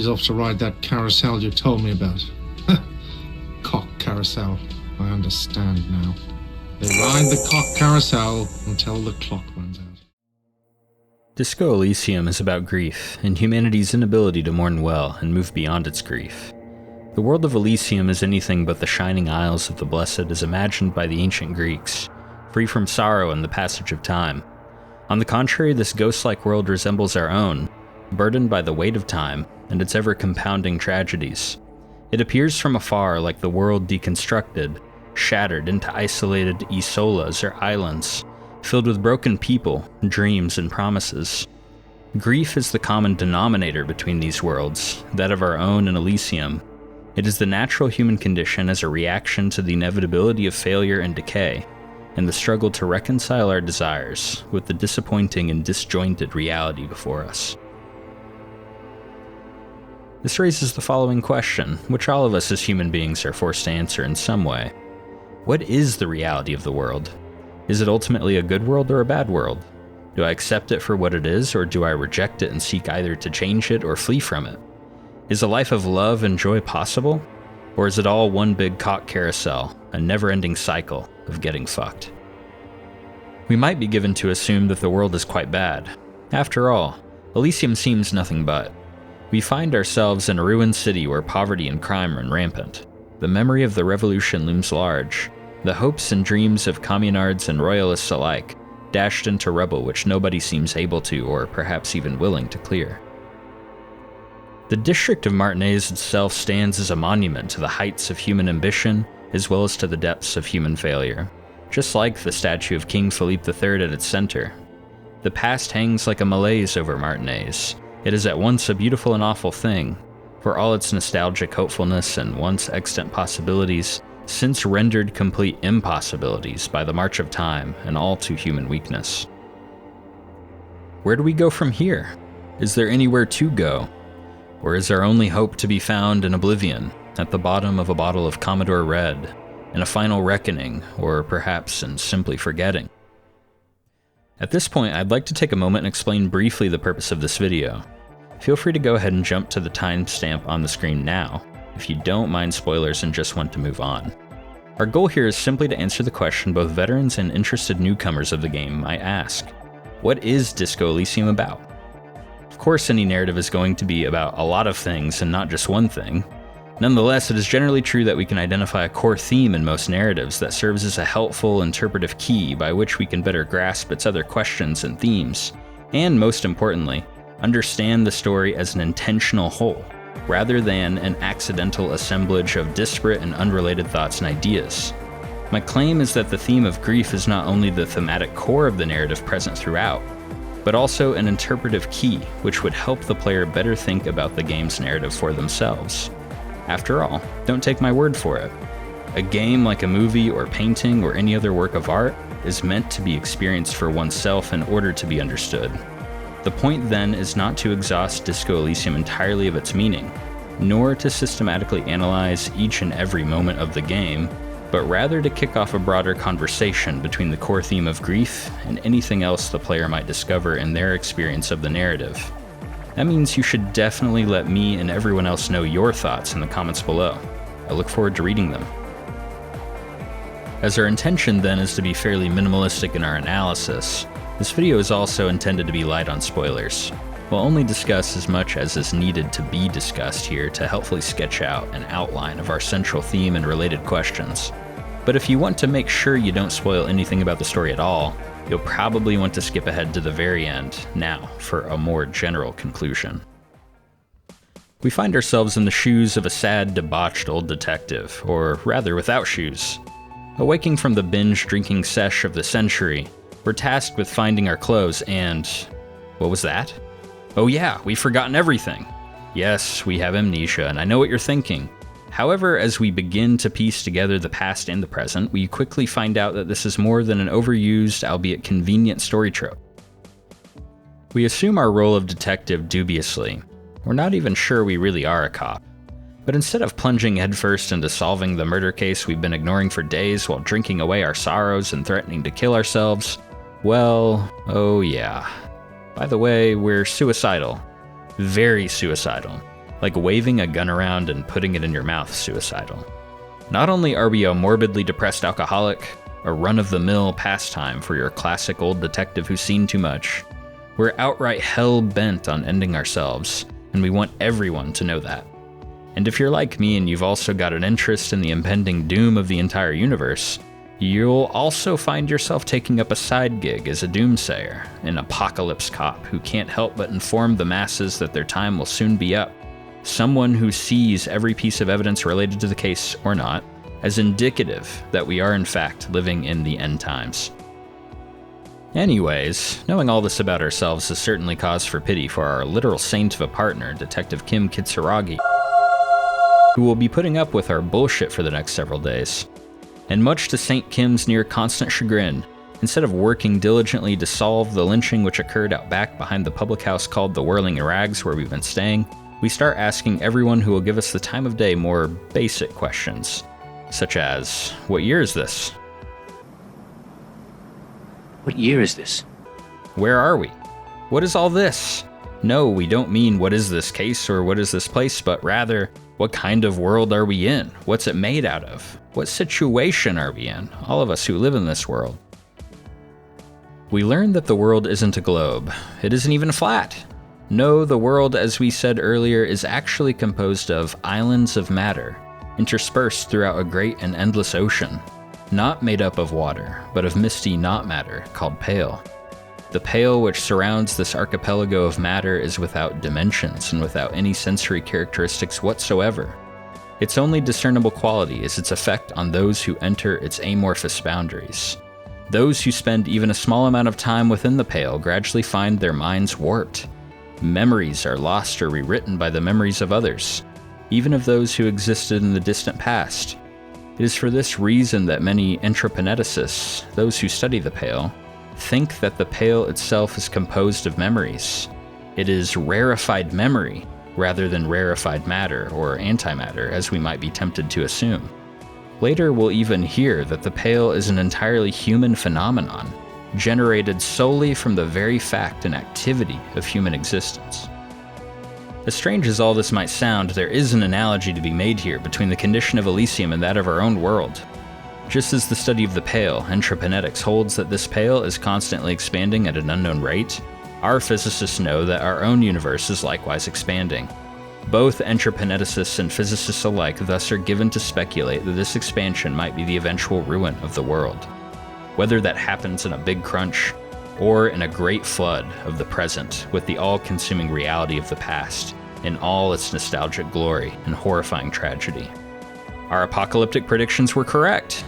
He's off to ride that carousel you told me about. Cock carousel. I understand now. They ride the cock carousel until the clock runs out. Disco Elysium is about grief, and humanity's inability to mourn well and move beyond its grief. The world of Elysium is anything but the shining isles of the blessed as imagined by the ancient Greeks, free from sorrow and the passage of time. On the contrary, this ghost-like world resembles our own, burdened by the weight of time and its ever-compounding tragedies. It appears from afar like the world deconstructed, shattered into isolated isolas or islands, filled with broken people, dreams, and promises. Grief is the common denominator between these worlds, that of our own and Elysium. It is the natural human condition as a reaction to the inevitability of failure and decay, and the struggle to reconcile our desires with the disappointing and disjointed reality before us. This raises the following question, which all of us as human beings are forced to answer in some way. What is the reality of the world? Is it ultimately a good world or a bad world? Do I accept it for what it is, or do I reject it and seek either to change it or flee from it? Is a life of love and joy possible? Or is it all one big cock carousel, a never-ending cycle of getting fucked? We might be given to assume that the world is quite bad. After all, Elysium seems nothing but. We find ourselves in a ruined city where poverty and crime run rampant. The memory of the revolution looms large. The hopes and dreams of communards and royalists alike dashed into rubble which nobody seems able to, or perhaps even willing to clear. The district of Martinez itself stands as a monument to the heights of human ambition as well as to the depths of human failure, just like the statue of King Philippe III at its center. The past hangs like a malaise over Martinez. It is at once a beautiful and awful thing, for all its nostalgic hopefulness and once extant possibilities, since rendered complete impossibilities by the march of time and all too human weakness. Where do we go from here? Is there anywhere to go? Or is our only hope to be found in oblivion, at the bottom of a bottle of Commodore Red, in a final reckoning, or perhaps in simply forgetting? At this point, I'd like to take a moment and explain briefly the purpose of this video. Feel free to go ahead and jump to the timestamp on the screen now, if you don't mind spoilers and just want to move on. Our goal here is simply to answer the question both veterans and interested newcomers of the game might ask. What is Disco Elysium about? Of course, any narrative is going to be about a lot of things and not just one thing. Nonetheless, it is generally true that we can identify a core theme in most narratives that serves as a helpful interpretive key by which we can better grasp its other questions and themes, and most importantly, understand the story as an intentional whole, rather than an accidental assemblage of disparate and unrelated thoughts and ideas. My claim is that the theme of grief is not only the thematic core of the narrative present throughout, but also an interpretive key which would help the player better think about the game's narrative for themselves. After all, don't take my word for it. A game, like a movie or painting or any other work of art, is meant to be experienced for oneself in order to be understood. The point then is not to exhaust Disco Elysium entirely of its meaning, nor to systematically analyze each and every moment of the game, but rather to kick off a broader conversation between the core theme of grief and anything else the player might discover in their experience of the narrative. That means you should definitely let me and everyone else know your thoughts in the comments below. I look forward to reading them. As our intention then is to be fairly minimalistic in our analysis, this video is also intended to be light on spoilers. We'll only discuss as much as is needed to be discussed here to helpfully sketch out an outline of our central theme and related questions. But if you want to make sure you don't spoil anything about the story at all, you'll probably want to skip ahead to the very end now for a more general conclusion. We find ourselves in the shoes of a sad, debauched old detective, or rather without shoes. Awaking from the binge-drinking sesh of the century, we're tasked with finding our clothes and... what was that? Oh yeah, we've forgotten everything! Yes, we have amnesia, and I know what you're thinking. However, as we begin to piece together the past and the present, we quickly find out that this is more than an overused, albeit convenient story trope. We assume our role of detective dubiously. We're not even sure we really are a cop. But instead of plunging headfirst into solving the murder case we've been ignoring for days while drinking away our sorrows and threatening to kill ourselves, well, oh yeah. By the way, we're suicidal. Very suicidal. like waving a gun around and putting it in your mouth suicidal. Not only are we a morbidly depressed alcoholic, a run-of-the-mill pastime for your classic old detective who's seen too much, we're outright hell-bent on ending ourselves, and we want everyone to know that. And if you're like me and you've also got an interest in the impending doom of the entire universe, you'll also find yourself taking up a side gig as a doomsayer, an apocalypse cop who can't help but inform the masses that their time will soon be up. Someone who sees every piece of evidence related to the case, or not, as indicative that we are in fact living in the end times. Anyways, knowing all this about ourselves is certainly cause for pity for our literal saint of a partner, Detective Kim Kitsuragi, who will be putting up with our bullshit for the next several days. And much to St. Kim's near constant chagrin, instead of working diligently to solve the lynching which occurred out back behind the public house called the Whirling Rags where we've been staying, we start asking everyone who will give us the time of day more basic questions, such as, what year is this? What year is this? Where are we? What is all this? No, we don't mean what is this case or what is this place, but rather, what kind of world are we in? What's it made out of? What situation are we in? All of us who live in this world. We learned that the world isn't a globe. It isn't even flat. No, the world, as we said earlier, is actually composed of islands of matter, interspersed throughout a great and endless ocean, not made up of water, but of misty not matter called pale. The pale which surrounds this archipelago of matter is without dimensions and without any sensory characteristics whatsoever. Its only discernible quality is its effect on those who enter its amorphous boundaries. Those who spend even a small amount of time within the pale gradually find their minds warped. Memories are lost or rewritten by the memories of others, even of those who existed in the distant past. It is for this reason that many anthroponeticists, those who study the pale, think that the pale itself is composed of memories. It is rarefied memory, rather than rarefied matter or antimatter, as we might be tempted to assume. Later we'll even hear that the pale is an entirely human phenomenon, generated solely from the very fact and activity of human existence. As strange as all this might sound, there is an analogy to be made here between the condition of Elysium and that of our own world. Just as the study of the pale, anthroponetics, holds that this pale is constantly expanding at an unknown rate, our physicists know that our own universe is likewise expanding. Both anthroponeticists and physicists alike thus are given to speculate that this expansion might be the eventual ruin of the world. Whether that happens in a big crunch, or in a great flood of the present with the all-consuming reality of the past, in all its nostalgic glory and horrifying tragedy. Our apocalyptic predictions were correct.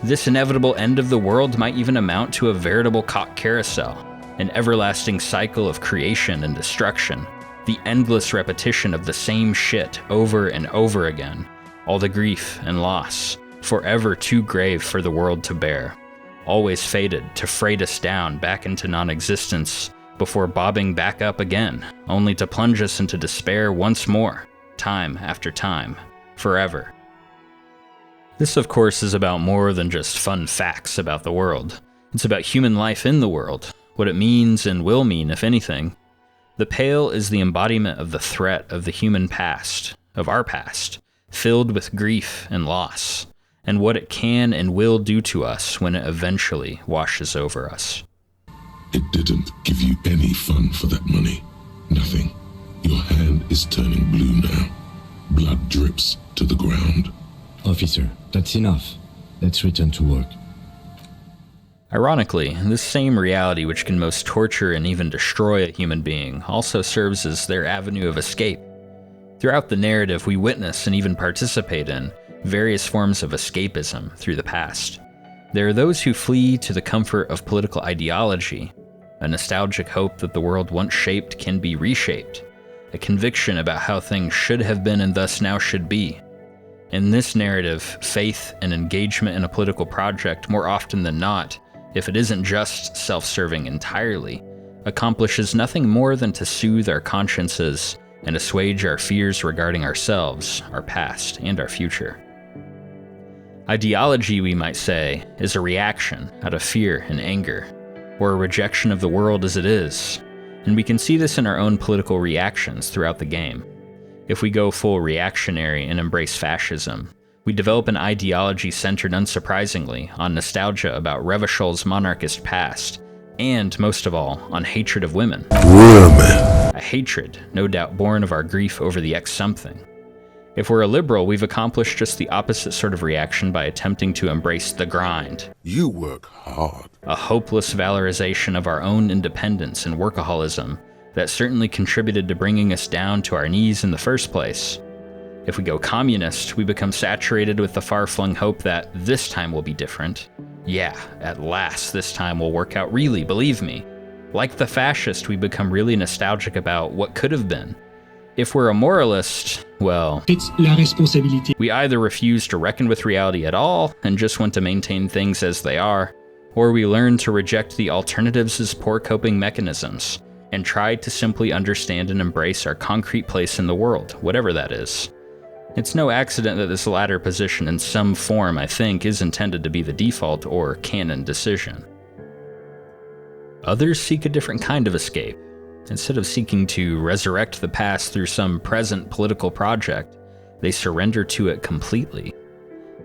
This inevitable end of the world might even amount to a veritable cock carousel, an everlasting cycle of creation and destruction, the endless repetition of the same shit over and over again, all the grief and loss, forever too grave for the world to bear, always fated to freight us down back into non-existence before bobbing back up again, only to plunge us into despair once more, time after time, forever. This, of course, is about more than just fun facts about the world. It's about human life in the world, what it means and will mean, if anything. The pale is the embodiment of the threat of the human past, of our past, filled with grief and loss, and what it can and will do to us when it eventually washes over us. It didn't give you any fun for that money. Nothing. Your hand is turning blue now. Blood drips to the ground. Officer, that's enough. Let's return to work. Ironically, this same reality which can most torture and even destroy a human being also serves as their avenue of escape. Throughout the narrative, we witness and even participate in various forms of escapism through the past. There are those who flee to the comfort of political ideology, a nostalgic hope that the world once shaped can be reshaped, a conviction about how things should have been and thus now should be. In this narrative, faith and engagement in a political project, more often than not, if it isn't just self-serving entirely, accomplishes nothing more than to soothe our consciences and assuage our fears regarding ourselves, our past, and our future. Ideology, we might say, is a reaction out of fear and anger, or a rejection of the world as it is, and we can see this in our own political reactions throughout the game. If we go full reactionary and embrace fascism, we develop an ideology centered unsurprisingly on nostalgia about Revachol's monarchist past, and most of all, on hatred of women. A hatred, no doubt born of our grief over the ex-something. If we're a liberal, we've accomplished just the opposite sort of reaction by attempting to embrace the grind. You work hard. A hopeless valorization of our own independence and workaholism that certainly contributed to bringing us down to our knees in the first place. If we go communist, we become saturated with the far-flung hope that this time will be different. Yeah, at last this time will work out really, believe me. Like the fascist, we become really nostalgic about what could have been. If we're a moralist, well, it's la responsabilité. We either refuse to reckon with reality at all and just want to maintain things as they are, or we learn to reject the alternatives as poor coping mechanisms and try to simply understand and embrace our concrete place in the world, whatever that is. It's no accident that this latter position in some form, I think, is intended to be the default or canon decision. Others seek a different kind of escape. Instead of seeking to resurrect the past through some present political project, they surrender to it completely.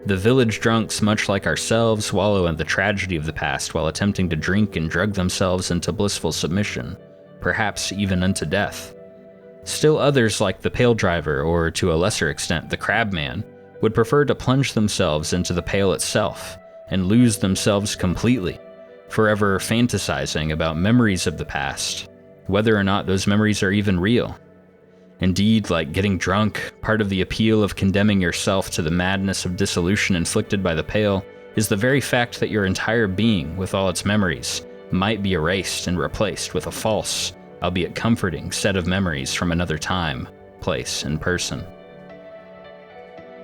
The village drunks, much like ourselves, wallow in the tragedy of the past while attempting to drink and drug themselves into blissful submission, perhaps even unto death. Still others, like the pail driver, or to a lesser extent the crabman, would prefer to plunge themselves into the pail itself and lose themselves completely, forever fantasizing about memories of the past, whether or not those memories are even real. Indeed, like getting drunk, part of the appeal of condemning yourself to the madness of dissolution inflicted by the pail is the very fact that your entire being, with all its memories, might be erased and replaced with a false, albeit comforting, set of memories from another time, place, and person.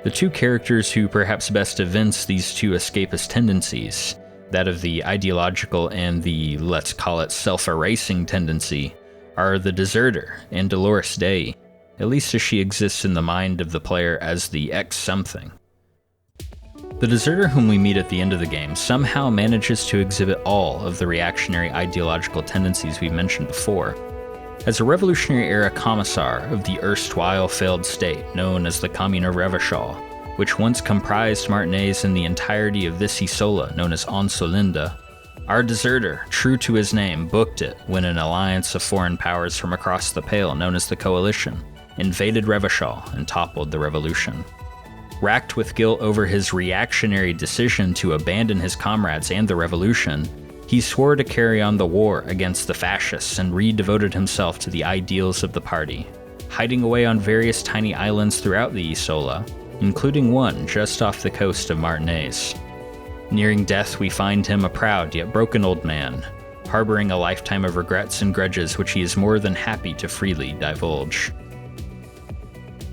The two characters who perhaps best evince these two escapist tendencies, that of the ideological and the, let's call it, self-erasing tendency, are the deserter and Dolores Day, at least as she exists in the mind of the player as the ex-something. The deserter whom we meet at the end of the game somehow manages to exhibit all of the reactionary ideological tendencies we mentioned before. As a Revolutionary-era commissar of the erstwhile failed state known as the Commune of Revachol, which once comprised Martinaise and the entirety of this Isola known as Onsolinda, our deserter, true to his name, booked it when an alliance of foreign powers from across the Pale known as the Coalition invaded Revachol and toppled the revolution. Racked with guilt over his reactionary decision to abandon his comrades and the revolution, he swore to carry on the war against the fascists and re-devoted himself to the ideals of the party, hiding away on various tiny islands throughout the Isola, including one just off the coast of Martinaise. Nearing death, we find him a proud yet broken old man, harboring a lifetime of regrets and grudges which he is more than happy to freely divulge.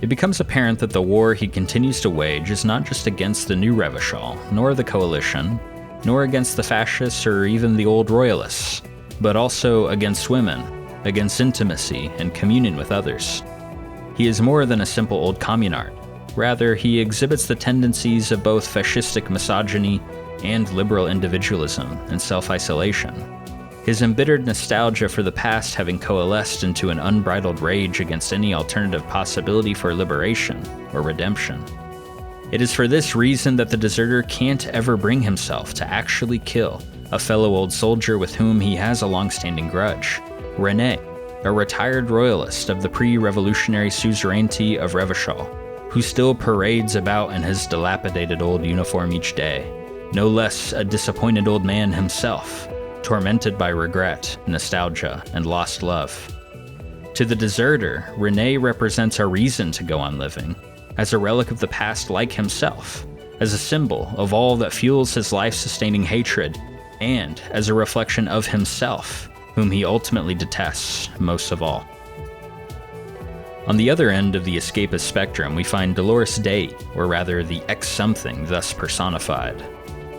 It becomes apparent that the war he continues to wage is not just against the new Revachol, nor the Coalition, nor against the fascists or even the old royalists, but also against women, against intimacy and communion with others. He is more than a simple old communard. Rather, he exhibits the tendencies of both fascistic misogyny and liberal individualism and self-isolation, his embittered nostalgia for the past having coalesced into an unbridled rage against any alternative possibility for liberation or redemption. It is for this reason that the deserter can't ever bring himself to actually kill a fellow old soldier with whom he has a long-standing grudge, René, a retired royalist of the pre-revolutionary suzerainty of Revachol, who still parades about in his dilapidated old uniform each day, no less a disappointed old man himself, tormented by regret, nostalgia, and lost love. To the deserter, René represents a reason to go on living, as a relic of the past like himself, as a symbol of all that fuels his life-sustaining hatred, and as a reflection of himself, whom he ultimately detests most of all. On the other end of the escapist spectrum, we find Dolores Day, or rather the ex-something thus personified.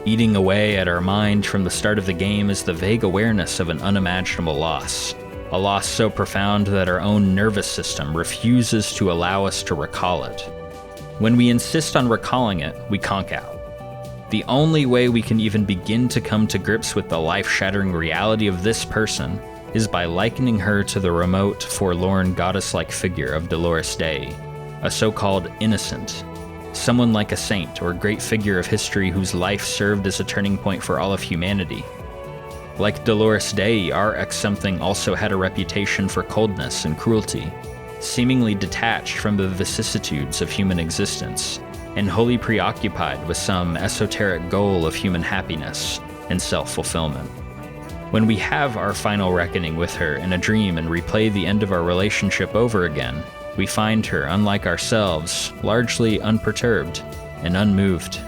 Eating away at our mind from the start of the game is the vague awareness of an unimaginable loss, a loss so profound that our own nervous system refuses to allow us to recall it. When we insist on recalling it, we conk out. The only way we can even begin to come to grips with the life-shattering reality of this person is by likening her to the remote, forlorn, goddess-like figure of Dolores Day, a so-called innocent, someone like a saint or great figure of history whose life served as a turning point for all of humanity. Like Dolores Dei, our ex-something also had a reputation for coldness and cruelty, seemingly detached from the vicissitudes of human existence, and wholly preoccupied with some esoteric goal of human happiness and self-fulfillment. When we have our final reckoning with her in a dream and replay the end of our relationship over again, we find her, unlike ourselves, largely unperturbed and unmoved.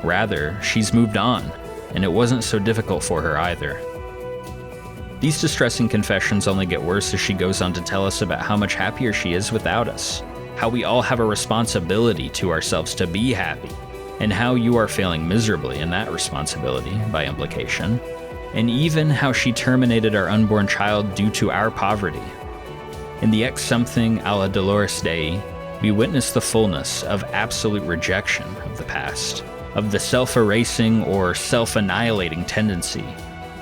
Rather, she's moved on, and it wasn't so difficult for her either. These distressing confessions only get worse as she goes on to tell us about how much happier she is without us, how we all have a responsibility to ourselves to be happy, and how you are failing miserably in that responsibility, by implication, and even how she terminated our unborn child due to our poverty. In the ex-something a la Dolores Dei, we witness the fullness of absolute rejection of the past, of the self-erasing or self-annihilating tendency,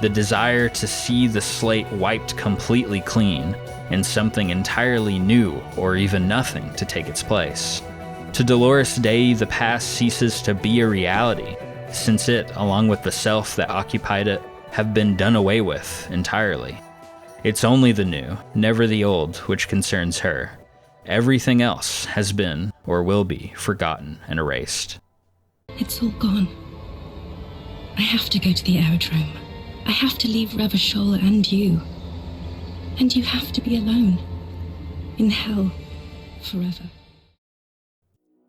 the desire to see the slate wiped completely clean, and something entirely new or even nothing to take its place. To Dolores Dei, the past ceases to be a reality, since it, along with the self that occupied it, have been done away with entirely. It's only the new, never the old, which concerns her. Everything else has been, or will be, forgotten and erased. It's all gone. I have to go to the aerodrome. I have to leave Ravachol and you. And you have to be alone. In hell. Forever.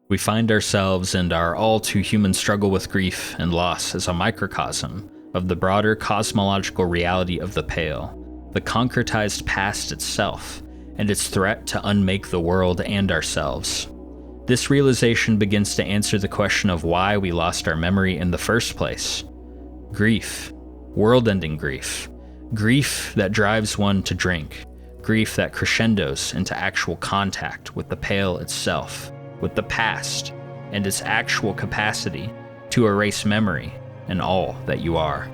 We find ourselves and our all-too-human struggle with grief and loss as a microcosm of the broader cosmological reality of the Pale, the concretized past itself, and its threat to unmake the world and ourselves. This realization begins to answer the question of why we lost our memory in the first place. Grief. World-ending grief. Grief that drives one to drink. Grief that crescendos into actual contact with the Pale itself, with the past, and its actual capacity to erase memory and all that you are.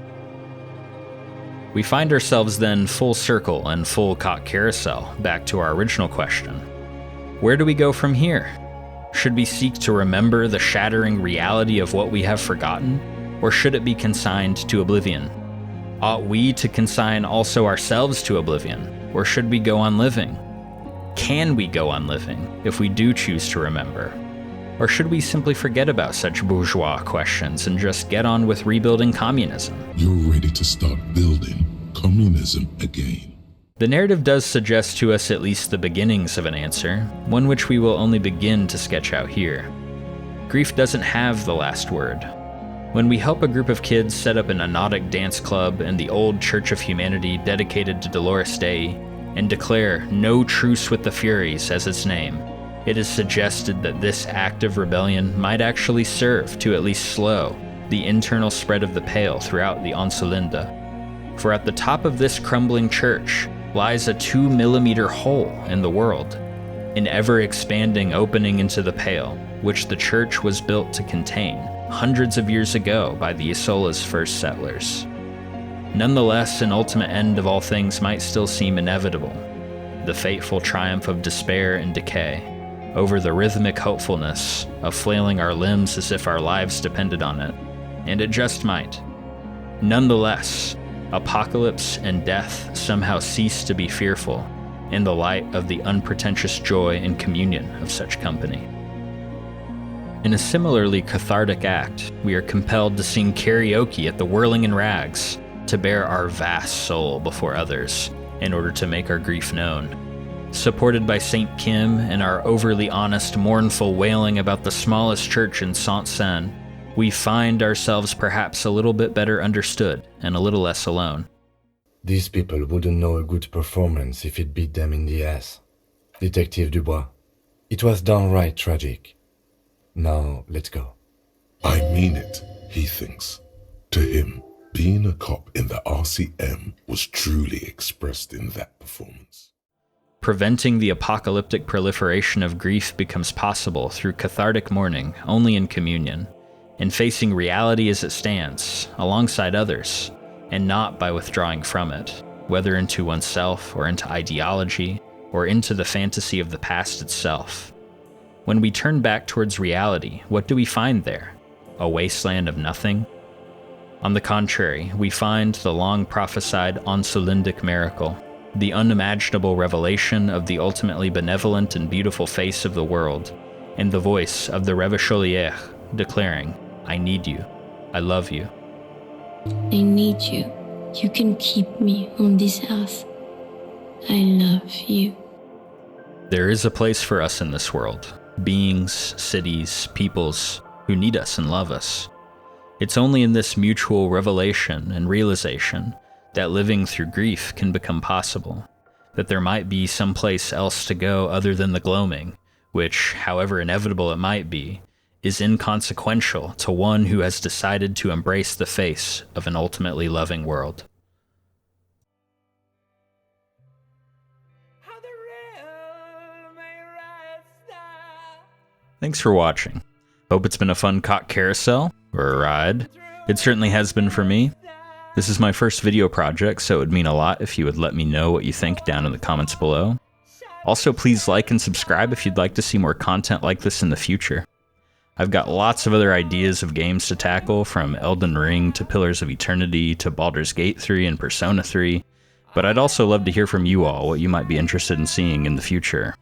We find ourselves then full circle and full cock carousel back to our original question. Where do we go from here? Should we seek to remember the shattering reality of what we have forgotten, or should it be consigned to oblivion? Ought we to consign also ourselves to oblivion, or should we go on living? Can we go on living if we do choose to remember? Or should we simply forget about such bourgeois questions and just get on with rebuilding communism? You're ready to start building communism again. The narrative does suggest to us at least the beginnings of an answer, one which we will only begin to sketch out here. Grief doesn't have the last word. When we help a group of kids set up an anodic dance club in the old Church of Humanity dedicated to Dolores Dei and declare no truce with the Furies as its name, it is suggested that this act of rebellion might actually serve to at least slow the internal spread of the Pale throughout the Onsulinde. For at the top of this crumbling church lies a 2-millimeter hole in the world, an ever-expanding opening into the Pale, which the church was built to contain hundreds of years ago by the Isola's first settlers. Nonetheless, an ultimate end of all things might still seem inevitable, the fateful triumph of despair and decay over the rhythmic hopefulness of flailing our limbs as if our lives depended on it, and it just might. Nonetheless, apocalypse and death somehow cease to be fearful in the light of the unpretentious joy and communion of such company. In a similarly cathartic act, we are compelled to sing karaoke at the Whirling in Rags to bare our vast soul before others in order to make our grief known. Supported by Saint Kim and our overly honest, mournful wailing about the smallest church in Saint-Saëns, we find ourselves perhaps a little bit better understood and a little less alone. These people wouldn't know a good performance if it beat them in the ass. Detective Dubois, it was downright tragic. Now, let's go. I mean it, he thinks. To him, being a cop in the RCM was truly expressed in that performance. Preventing the apocalyptic proliferation of grief becomes possible through cathartic mourning only in communion, and facing reality as it stands, alongside others, and not by withdrawing from it, whether into oneself or into ideology, or into the fantasy of the past itself. When we turn back towards reality, what do we find there? A wasteland of nothing? On the contrary, we find the long prophesied Onsolindic miracle, the unimaginable revelation of the ultimately benevolent and beautiful face of the world, and the voice of the Revacholière declaring, I need you, I love you. I need you. You can keep me on this earth. I love you. There is a place for us in this world, beings, cities, peoples who need us and love us. It's only in this mutual revelation and realization that living through grief can become possible, that there might be some place else to go other than the gloaming, which, however inevitable it might be, is inconsequential to one who has decided to embrace the face of an ultimately loving world. Thanks for watching. Hope it's been a fun cock carousel, or a ride. It certainly has been for me. This is my first video project, so it would mean a lot if you would let me know what you think down in the comments below. Also, please like and subscribe if you'd like to see more content like this in the future. I've got lots of other ideas of games to tackle, from Elden Ring to Pillars of Eternity to Baldur's Gate 3 and Persona 3, but I'd also love to hear from you all what you might be interested in seeing in the future.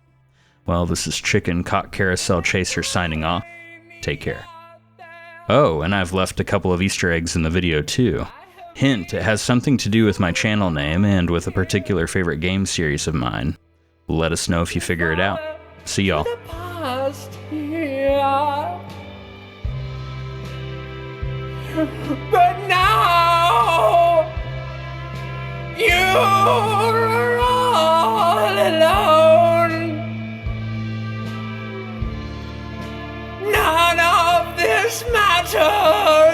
Well, this is Chicken Cock Carousel Chaser signing off. Take care. Oh, and I've left a couple of Easter eggs in the video too. Hint, it has something to do with my channel name and with a particular favorite game series of mine. Let us know if you figure it out. See y'all. But now you're all alone. None of this matters.